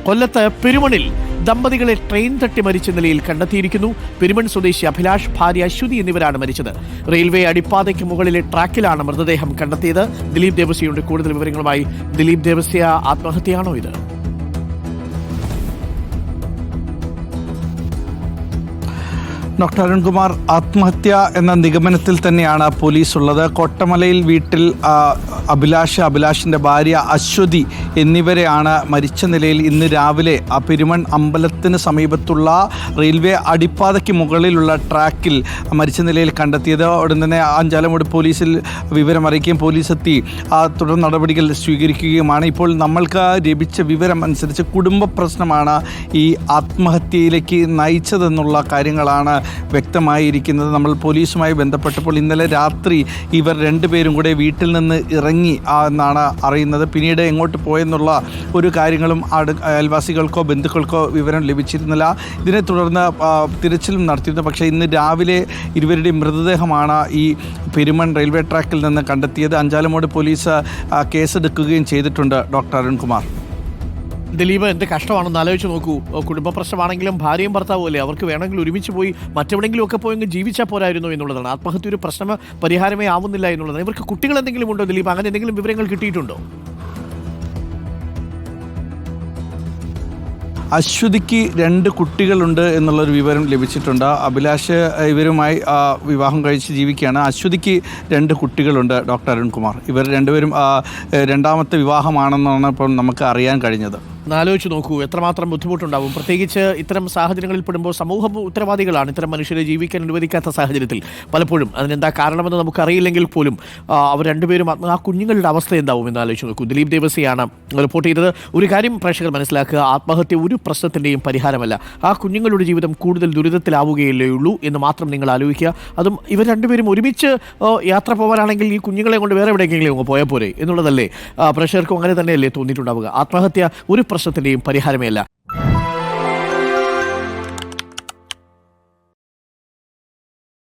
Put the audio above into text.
കൊല്ലത്ത് പെരുമണിൽ ദമ്പതികളെ ട്രെയിൻ തട്ടി മരിച്ച നിലയിൽ കണ്ടെത്തിയിരിക്കുന്നു. പെരുമൺ സ്വദേശി അഭിലാഷ്, ഭാര്യ അശ്വതി എന്നിവരാണ് മരിച്ചത്. റെയിൽവേ അടിപ്പാതയ്ക്ക് മുകളിലെ ട്രാക്കിലാണ് മൃതദേഹം കണ്ടെത്തിയത്. ദിലീപ് ദേവസ്യയുടെ കൂടുതൽ വിവരങ്ങളുമായി. ദിലീപ് ദേവസ്യ, ആത്മഹത്യയാണോ ഇത്? ഡോക്ടർ അരുൺകുമാർ, ആത്മഹത്യ എന്ന നിഗമനത്തിൽ തന്നെയാണ് പോലീസ് ഉള്ളത്. കോട്ടമലയിൽ വീട്ടിൽ അഭിലാഷിൻ്റെ ഭാര്യ അശ്വതി എന്നിവരെയാണ് മരിച്ച നിലയിൽ ഇന്ന് രാവിലെ പെരുമൺ അമ്പലത്തിന് സമീപത്തുള്ള റെയിൽവേ അടിപ്പാതയ്ക്ക് മുകളിലുള്ള ട്രാക്കിൽ മരിച്ച നിലയിൽ കണ്ടെത്തിയത്. ഉടൻ തന്നെ അഞ്ചാലമൂട് പോലീസിൽ വിവരം അറിയിക്കുകയും പോലീസ് എത്തി തുടർ നടപടികൾ സ്വീകരിക്കുകയുമാണ്. ഇപ്പോൾ നമ്മൾക്ക് ലഭിച്ച വിവരം അനുസരിച്ച് കുടുംബ പ്രശ്നമാണ് ഈ ആത്മഹത്യയിലേക്ക് നയിച്ചതെന്നുള്ള കാര്യങ്ങളാണ് വ്യക്തമായിരിക്കുന്നത്. നമ്മൾ പോലീസുമായി ബന്ധപ്പെട്ടപ്പോൾ ഇന്നലെ രാത്രി ഇവർ രണ്ടുപേരും കൂടെ വീട്ടിൽ നിന്ന് ഇറങ്ങി എന്നാണ് അറിയുന്നത്. പിന്നീട് എങ്ങോട്ട് പോയെന്നുള്ള ഒരു കാര്യങ്ങളും അയൽവാസികൾക്കോ ബന്ധുക്കൾക്കോ വിവരം ലഭിച്ചിരുന്നില്ല. ഇതിനെ തുടർന്ന് തിരച്ചിലും നടത്തിയിരുന്നു. പക്ഷേ ഇന്ന് രാവിലെ ഇരുവരുടെയും മൃതദേഹമാണ് ഈ പെരുമൺ റെയിൽവേ ട്രാക്കിൽ നിന്ന് കണ്ടെത്തിയത്. അഞ്ചാലമൂട് പോലീസ് കേസെടുക്കുകയും ചെയ്തിട്ടുണ്ട്. ഡോക്ടർ അരുൺകുമാർ. ദിലീപ്, എന്ത് കഷ്ടമാണെന്ന് ആലോചിച്ച് നോക്കൂ. കുടുംബ പ്രശ്നമാണെങ്കിലും ഭാര്യയും ഭർത്താവും അല്ലേ, അവർക്ക് വേണമെങ്കിൽ ഒരുമിച്ച് പോയി മറ്റെവിടെയെങ്കിലും ഒക്കെ പോയെങ്കിൽ ജീവിച്ചാൽ പോരായിരുന്നു എന്നുള്ളതാണ്. ആത്മഹത്യ ഒരു പ്രശ്നം പരിഹാരമേ ആവുന്നില്ല എന്നുള്ളതാണ്. ഇവർക്ക് കുട്ടികൾ എന്തെങ്കിലും ഉണ്ടോ ദിലീപ്? അങ്ങനെ എന്തെങ്കിലും വിവരങ്ങൾ കിട്ടിയിട്ടുണ്ടോ? അശ്വതിക്ക് 2 കുട്ടികളുണ്ട് എന്നുള്ളൊരു വിവരം ലഭിച്ചിട്ടുണ്ട്. അഭിലാഷ് ഇവരുമായി വിവാഹം കഴിച്ച് ജീവിക്കുകയാണ്. അശ്വതിക്ക് 2 കുട്ടികളുണ്ട്. ഡോക്ടർ അരുൺകുമാർ, ഇവർ രണ്ടുപേരും രണ്ടാമത്തെ വിവാഹമാണെന്നാണ് ഇപ്പം നമുക്ക് അറിയാൻ കഴിഞ്ഞത്. ആലോചിച്ച് നോക്കൂ, എത്രമാത്രം ബുദ്ധിമുട്ടുണ്ടാവും. പ്രത്യേകിച്ച് ഇത്തരം സാഹചര്യങ്ങളിൽ പെടുമ്പോൾ സമൂഹം ഉത്തരവാദികളാണ്. ഇത്തരം മനുഷ്യരെ ജീവിക്കാൻ അനുവദിക്കാത്ത സാഹചര്യത്തിൽ പലപ്പോഴും അതിനെന്താ കാരണമെന്ന് നമുക്കറിയില്ലെങ്കിൽ പോലും അവർ രണ്ടുപേരും ആ കുഞ്ഞുങ്ങളുടെ അവസ്ഥ എന്താവും എന്ന് ആലോചിച്ച് നോക്കൂ. ദിലീപ് ദേവസ്യയാണ് റിപ്പോർട്ട് ചെയ്തത്. ഒരു കാര്യം പ്രേക്ഷകർ മനസ്സിലാക്കുക, ആത്മഹത്യ ഒരു പ്രശ്നത്തിൻ്റെയും പരിഹാരമല്ല. ആ കുഞ്ഞുങ്ങളുടെ ജീവിതം കൂടുതൽ ദുരിതത്തിലാവുകയല്ലേ ഉള്ളൂ എന്ന് മാത്രം നിങ്ങൾ ആലോചിക്കുക. അതും ഇവർ രണ്ടുപേരും ഒരുമിച്ച് യാത്ര പോകാനാണെങ്കിൽ ഈ കുഞ്ഞുങ്ങളെ കൊണ്ട് വേറെ എവിടെയെങ്കിലും പോയാൽ പോരെ എന്നുള്ളതല്ലേ പ്രേക്ഷകർക്കും അങ്ങനെ തന്നെയല്ലേ തോന്നിയിട്ടുണ്ടാവുക. ആത്മഹത്യ ഒരു പ്രശ്നത്തിൻ്റെയും പരിഹാരമേ അല്ല.